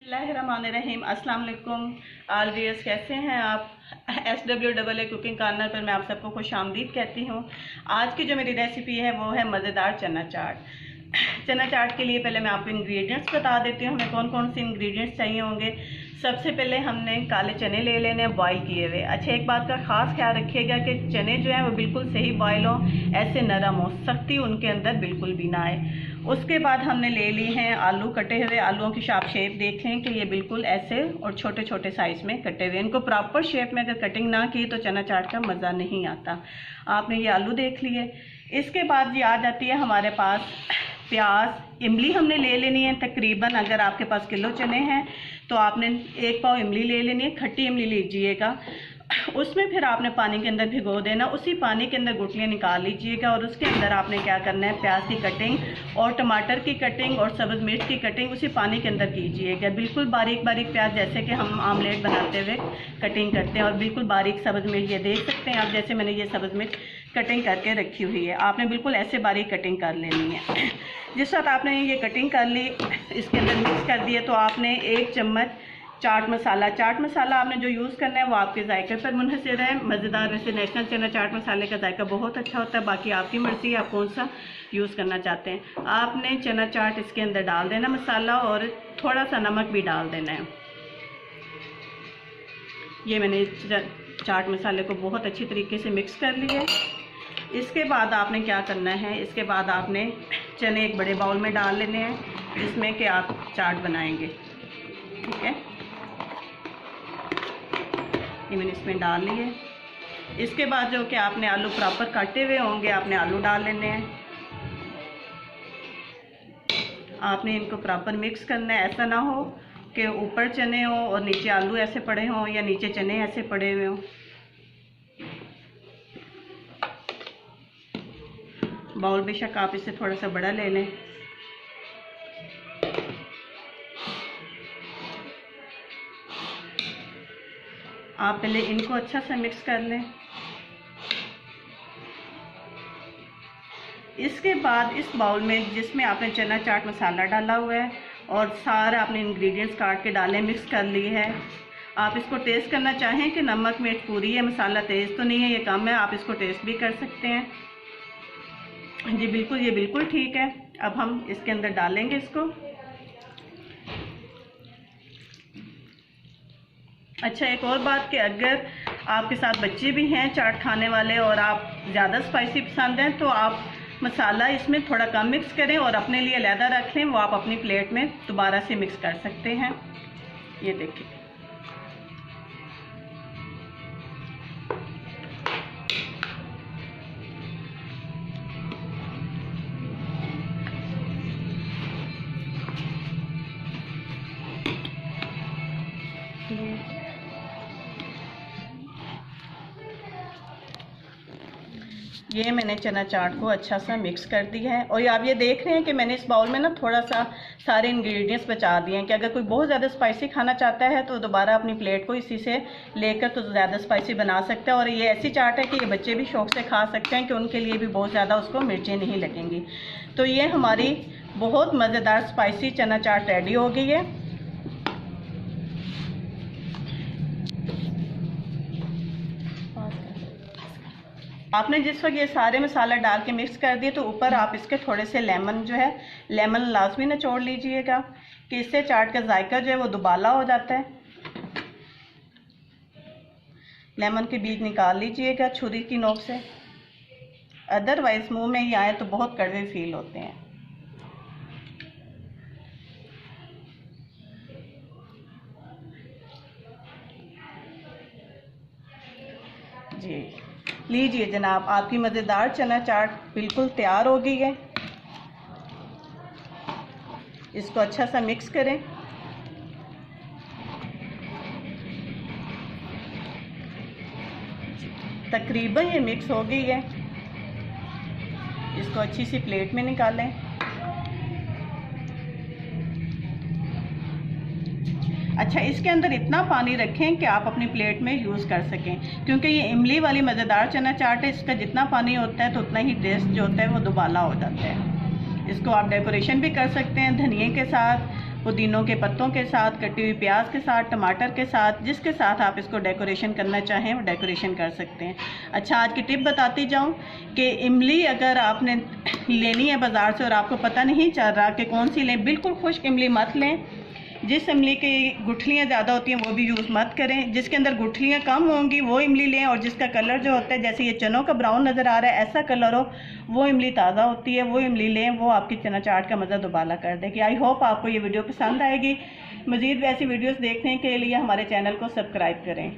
बिस्मिल्लाहिर्रहमानिर्रहीम। अस्सलाम वालेकुम ऑल व्यूअर्स, कैसे हैं आप। SWAA कुकिंग कॉर्नर पर मैं आप सबको खुश आमदीद कहती हूँ। आज की जो मेरी रेसिपी है वो है मज़ेदार चना चाट। चना चाट के लिए पहले मैं आपको इंग्रेडिएंट्स बता देती हूँ हमें कौन कौन से इंग्रेडिएंट्स चाहिए होंगे। सबसे पहले हमने काले चने ले लेने हैं बॉईल किए हुए। अच्छा, एक बात का ख़ास ख्याल रखिएगा कि चने जो हैं वो बिल्कुल सही बॉयल हो, ऐसे नरम हो, सख्ती उनके अंदर बिल्कुल भी ना आए। उसके बाद हमने ले ली हैं आलू कटे हुए। आलूओं की आप शेप देख लें कि ये बिल्कुल ऐसे और छोटे छोटे साइज़ में कटे हुए। इनको प्रॉपर शेप में अगर कटिंग ना की तो चना चाट का मज़ा नहीं आता। आपने ये आलू देख लिए। इसके बाद ये आ जाती है हमारे पास प्याज। इमली हमने ले लेनी है तकरीबन, अगर आपके पास किलो चने हैं तो आपने 1 पाव इमली ले लेनी है, खट्टी इमली लीजिएगा। उसमें फिर आपने पानी के अंदर भिगो देना। उसी पानी के अंदर गुठलियाँ निकाल लीजिएगा और उसके अंदर आपने क्या करना है, प्याज की कटिंग और टमाटर की कटिंग और सब्ज़ मिर्च की कटिंग उसी पानी के अंदर कीजिएगा। बिल्कुल बारीक बारीक प्याज, जैसे कि हम आमलेट बनाते हुए कटिंग करते हैं, और बिल्कुल बारीक सब्ज़ मिर्च। ये देख सकते हैं आप, जैसे मैंने ये सब्ज़ मिर्च कटिंग करके रखी हुई है, आपने बिल्कुल ऐसे बारीक कटिंग कर लेनी है। जिस वक्त आपने ये कटिंग कर ली, इसके अंदर मिक्स कर दिए, तो आपने 1 चम्मच चाट मसाला आपने जो यूज़ करना है वो आपके जायके पर मुनहसर है। मज़ेदार, वैसे नेशनल चना चाट मसाले का जायका बहुत अच्छा होता है, बाकी आपकी मर्ज़ी है आप कौन सा यूज़ करना चाहते हैं। आपने चना चाट इसके अंदर डाल देना मसाला, और थोड़ा सा नमक भी डाल देना है। ये मैंने चाट मसाले को बहुत अच्छी तरीके से मिक्स कर लिया है। इसके बाद आपने क्या करना है, इसके बाद आपने चने एक बड़े बाउल में डाल लेने हैं जिसमें कि आप चाट बनाएंगे। ठीक है, ये मैंने इसमें डाल लिए। इसके बाद जो कि आपने आलू प्रॉपर काटे हुए होंगे, आपने आलू डाल लेने हैं। आपने इनको प्रॉपर मिक्स करना है। ऐसा ना हो कि ऊपर चने हो और नीचे आलू ऐसे पड़े हों, या नीचे चने ऐसे पड़े हुए हों। बाउल बेशक आप इससे थोड़ा सा बड़ा ले लें। आप पहले इनको अच्छा सा मिक्स कर लें। इसके बाद इस बाउल में जिसमें आपने चना चाट मसाला डाला हुआ है और सारा आपने इंग्रेडिएंट्स काट के डाले, मिक्स कर ली है। आप इसको टेस्ट करना चाहें कि नमक मिर्च पूरी है, मसाला तेज़ तो नहीं है, ये कम है, आप इसको टेस्ट भी कर सकते हैं। जी बिल्कुल, ये बिल्कुल ठीक है। अब हम इसके अंदर डालेंगे इसको। अच्छा, एक और बात कि अगर आपके साथ बच्चे भी हैं चाट खाने वाले और आप ज़्यादा स्पाइसी पसंद हैं तो आप मसाला इसमें थोड़ा कम मिक्स करें और अपने लिए अलहदा रख लें। वो आप अपनी प्लेट में दोबारा से मिक्स कर सकते हैं। ये देखिए, ये मैंने चना चाट को अच्छा सा मिक्स कर दिया है। और आप ये देख रहे हैं कि मैंने इस बाउल में ना थोड़ा सा सारे इंग्रेडिएंट्स बचा दिए हैं कि अगर कोई बहुत ज़्यादा स्पाइसी खाना चाहता है तो दोबारा अपनी प्लेट को इसी से लेकर तो ज़्यादा स्पाइसी बना सकता है। और ये ऐसी चाट है कि ये बच्चे भी शौक़ से खा सकते हैं कि उनके लिए भी बहुत ज़्यादा उसको मिर्चें नहीं लगेंगी। तो ये हमारी बहुत मज़ेदार स्पाइसी चना चाट रेडी हो गई है। आपने जिस वक्त ये सारे मसाला डाल के मिक्स कर दिए तो ऊपर आप इसके थोड़े से लेमन जो है, लेमन लाजमी निचोड़ लीजिएगा कि इससे चाट का जायका जो है वो दुबाला हो जाता है। लेमन के बीज निकाल लीजिएगा छुरी की नोक से, अदरवाइज मुंह में ही आए तो बहुत कड़वे फील होते हैं। जी लीजिए जनाब, आपकी मज़ेदार चना चाट बिल्कुल तैयार हो गई है। इसको अच्छा सा मिक्स करें। तकरीबन ये मिक्स हो गई है। इसको अच्छी सी प्लेट में निकालें। अच्छा, इसके अंदर इतना पानी रखें कि आप अपनी प्लेट में यूज़ कर सकें, क्योंकि ये इमली वाली मज़ेदार चना चाट है। इसका जितना पानी होता है तो उतना ही टेस्ट जो होता है वो दुबाला हो जाता है। इसको आप डेकोरेशन भी कर सकते हैं धनिए के साथ, पुदीनों के पत्तों के साथ, कटी हुई प्याज के साथ, टमाटर के साथ, जिसके साथ आप इसको डेकोरेशन करना चाहें वो डेकोरेशन कर सकते हैं। अच्छा, आज की टिप बताती जाऊं कि इमली अगर आपने लेनी है बाज़ार से और आपको पता नहीं चल रहा कि कौन सी लें, बिल्कुल खुश्क इमली मत लें। जिस इमली की गुठलियाँ ज़्यादा होती हैं वो भी यूज़ मत करें। जिसके अंदर गुठलियाँ कम होंगी वो इमली लें, और जिसका कलर जो होता है, जैसे ये चनों का ब्राउन नज़र आ रहा है, ऐसा कलर हो, वो इमली ताज़ा होती है, वो इमली लें। वो आपकी चना चाट का मज़ा दुबाला कर देगी। आई होप आपको ये वीडियो पसंद आएगी। मज़ीद वैसी वीडियोज़ देखने के लिए हमारे चैनल को सब्सक्राइब करें।